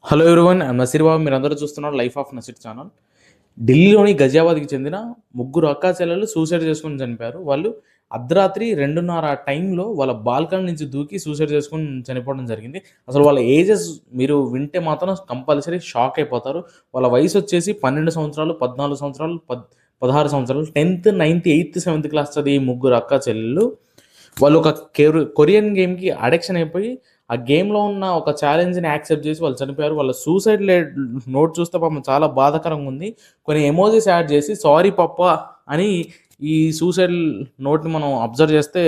Hello everyone, I'm Naseer బాబు. మీరందరూ చూస్తున్నారు life of Naseer channel. ఢిల్లీలోని గజియాబాద్కి చెందిన ముగ్గురు అక్కా చెల్లెలు సూసైడ్ చేసుకుని చనిపోయారు. వాళ్ళు అర్ధరాత్రి 2:30 ఆ టైంలో వాళ్ళ బాల్కనీ నుంచి దూకి సూసైడ్ చేసుకొని చనిపోవడం జరిగింది. అసలు వాళ్ళ ఏజెస్ మీరు వింటే మాత్రం కంపల్సరీ షాక్ అయిపోతారు. వాళ్ళ వయసు వచ్చేసి 12 సంవత్సరాలు, 14 సంవత్సరాలు, 16 సంవత్సరాలు. 10th, 9th, 8th, 7th class చదివే ముగ్గురు అక్కా చెల్లెళ్ళు వాళ్ళు ఒక కొరియన్ గేమ్‌కి అడిక్షన్ అయిపోయి, ఆ గేమ్‌లో ఉన్న ఒక ఛాలెంజ్‌ని యాక్సెప్ట్ చేసి వాళ్ళు చనిపోయారు. వాళ్ళ సూసైడ్ నోట్ చూస్తే పాపం చాలా బాధాకరంగా ఉంది. కొన్ని ఎమోజిస్ యాడ్ చేసి సారీ పప్పా అని ఈ సూసైడ్ నోట్‌ని మనం అబ్జర్వ్ చేస్తే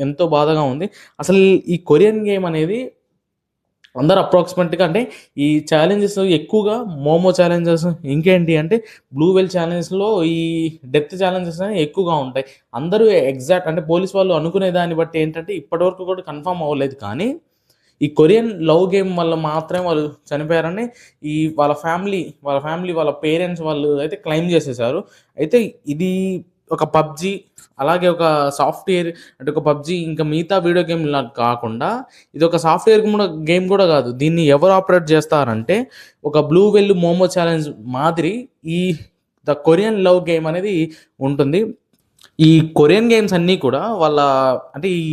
ఎంతో బాధగా ఉంది. అసలు ఈ కొరియన్ గేమ్ అనేది అందరూ అప్రాక్సిమేట్‌గా అంటే ఈ ఛాలెంజెస్ ఎక్కువగా మోమో ఛాలెంజెస్, ఇంకేంటి అంటే బ్లూ వెల్ ఛాలెంజెస్‌లో ఈ డెత్ ఛాలెంజెస్ అనేవి ఎక్కువగా ఉంటాయి. అందరూ ఎగ్జాక్ట్ అంటే పోలీస్ వాళ్ళు అనుకునే దాన్ని బట్టి ఏంటంటే ఇప్పటివరకు కూడా కన్ఫర్మ్ అవ్వలేదు. కానీ ఈ కొరియన్ లవ్ గేమ్ వల్ల మాత్రమే వాళ్ళు చనిపోయారని ఈ వాళ్ళ ఫ్యామిలీ వాళ్ళ పేరెంట్స్ వాళ్ళు అయితే క్లెయిమ్ చేసేసారు. అయితే ఇది ఒక పబ్‌జీ, అలాగే ఒక సాఫ్ట్‌వేర్ అంటే ఒక పబ్‌జీ ఇంకా మిగతా వీడియో గేమ్‌లా కాకుండా ఇదొక సాఫ్ట్‌వేర్ గేమ్ కూడా కాదు. దీన్ని ఎవరు ఆపరేట్ చేస్తారంటే ఒక బ్లూ వెల్ మోమో ఛాలెంజ్ మాదిరి ఈ ద కొరియన్ లవ్ గేమ్ అనేది ఉంటుంది. ఈ కొరియన్ గేమ్స్ అన్నీ కూడా అంటే ఈ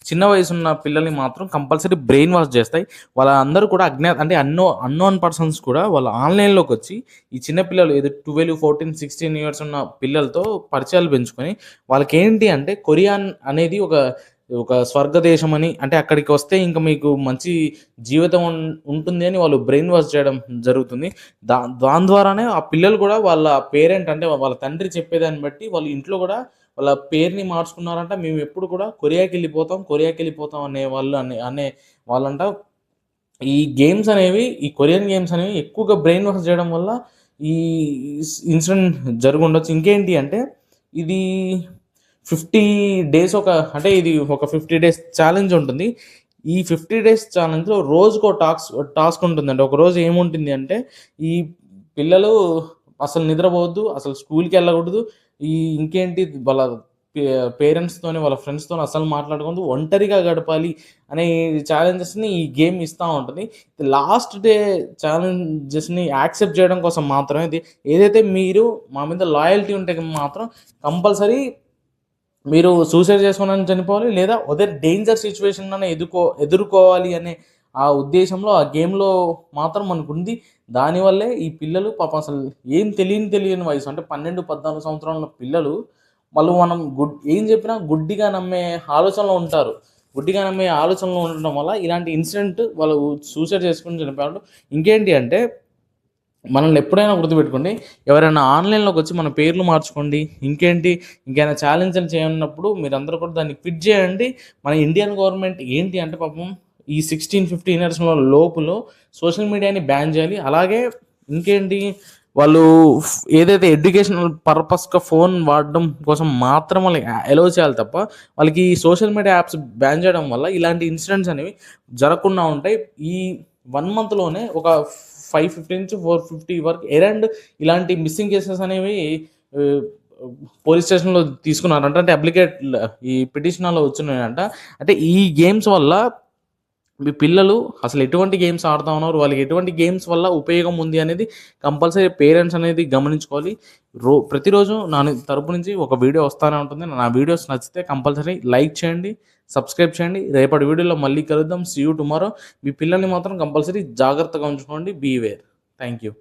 చిన్న వయసున్న పిల్లల్ని మాత్రం కంపల్సరీ బ్రెయిన్ వాష్ చేస్తాయి. వాళ్ళందరూ కూడా అంటే అన్నోన్ పర్సన్స్ కూడా వాళ్ళ ఆన్‌లైన్‌లోకొచ్చి ఈ చిన్న పిల్లలు ఏదో 12, 14, 16 ఇయర్స్ ఉన్న పిల్లలతో పరిచయాలు పెంచుకొని వాళ్ళకేంటి అంటే కొరియాన్ అనేది ఒక ఒక స్వర్గదేశమని, అంటే అక్కడికి వస్తే ఇంక మీకు మంచి జీవితం ఉంటుంది అని వాళ్ళు బ్రెయిన్ వాష్ చేయడం జరుగుతుంది. దాని ద్వారానే ఆ పిల్లలు కూడా వాళ్ళ పేరెంట్ అంటే వాళ్ళ తండ్రి చెప్పేదాన్ని బట్టి వాళ్ళు ఇంట్లో కూడా వాళ్ళ పేరుని మార్చుకున్నారంట. మేమెప్పుడు కూడా కొరియాకెళ్ళిపోతాం అనే వాళ్ళంట. ఈ కొరియన్ గేమ్స్ అనేవి ఎక్కువగా బ్రెయిన్ వాష్ చేయడం వల్ల ఈ ఇన్సిడెంట్ జరుగుండొచ్చు. ఇంకేంటి అంటే ఇది 50 డేస్ ఇది ఒక 50 డేస్ ఛాలెంజ్ ఉంటుంది. ఈ 50 డేస్ ఛాలెంజ్‌లో రోజుకో టాస్క్ ఉంటుందండి. ఒకరోజు ఏముంటుంది అంటే ఈ పిల్లలు అసలు నిద్రపోవద్దు, అసలు స్కూల్‌కెళ్ళకూడదు. ఇంకేంటి వాళ్ళ పే పేరెంట్స్‌తోని, వాళ్ళ ఫ్రెండ్స్‌తోని అస్సలు మాట్లాడకూడదు. ఒంటరిగా గడపాలి అనే ఛాలెంజెస్‌ని ఈ గేమ్ ఇస్తా ఉంటది. లాస్ట్ డే ఛాలెంజెస్‌ని యాక్సెప్ట్ చేయడం కోసం మాత్రమే ఏదైతే మీరు మా మీద లాయల్టీ ఉంటే మాత్రం కంపల్సరీ మీరు సూసైడ్ చేసుకోవడానికి చనిపోవాలి, లేదా అదే డేంజర్ సిచ్యువేషన్‌లోనే ఎదుర్కోవాలి అనే ఆ ఉద్దేశంలో ఆ గేమ్‌లో మాత్రం మనకుంది. దానివల్లే ఈ పిల్లలు పాపం అసలు ఏం తెలియని వయసు అంటే 12, 14 సంవత్సరాల పిల్లలు వాళ్ళు మనం ఏం చెప్పినా గుడ్డిగా నమ్మే ఆలోచనలో ఉంటారు. గుడ్డిగా నమ్మే ఆలోచనలో ఉండడం వల్ల ఇలాంటి ఇన్సిడెంట్ వాళ్ళు సూసైడ్ చేసుకొని చనిపోయారు. ఇంకేంటి అంటే మనల్ని ఎప్పుడైనా గుర్తుపెట్టుకోండి. ఎవరైనా ఆన్‌లైన్‌లోకొచ్చి మన పేర్లు మార్చుకోండి. ఇంకేమైనా ఛాలెంజ్‌లు చేయన్నప్పుడు మీరందరూ కూడా దాన్ని క్విట్ చేయండి. మన ఇండియన్ గవర్నమెంట్ ఏంటి అంటే పాపం ఈ 16, 15 ఇయర్స్‌లో లోపులో సోషల్ మీడియాని బ్యాన్ చేయాలి. అలాగే ఇంకేంటి వాళ్ళు ఏదైతే ఎడ్యుకేషనల్ పర్పస్‌గా ఫోన్ వాడడం కోసం మాత్రం వాళ్ళకి అలౌ చేయాలి తప్ప, వాళ్ళకి ఈ సోషల్ మీడియా యాప్స్ బ్యాన్ చేయడం వల్ల ఇలాంటి ఇన్సిడెంట్స్ అనేవి జరగకుండా ఉంటాయి. ఈ 1 మంత్‌లోనే ఒక 550-450 వరకు ఇలాంటి మిస్సింగ్ కేసెస్ అనేవి ఆహ్, పోలీస్ స్టేషన్‌లో తీసుకున్నారంట. అంటే ఈ పిటిషన్‌లో వచ్చినాయంట. అంటే ఈ గేమ్స్ వల్ల మీ పిల్లలు అసలు ఎటువంటి గేమ్స్ ఆడుతా ఉన్నారు, వాళ్ళకి ఎటువంటి గేమ్స్ వల్ల ఉపయోగం ఉంది అనేది కంపల్సరీ పేరెంట్స్ అనేది గమనించుకోవాలి. ప్రతిరోజు తరపు నుంచి ఒక వీడియో వస్తానే ఉంటుంది. నా వీడియోస్ నచ్చితే కంపల్సరీ లైక్ చేయండి, సబ్స్క్రైబ్ చేయండి. రేపటి వీడియోలో మళ్ళీ కలుద్దాం. See you tomorrow. మీ పిల్లల్ని మాత్రం కంపల్సరీ జాగ్రత్తగా ఉంచుకోండి. Beware. Thank you.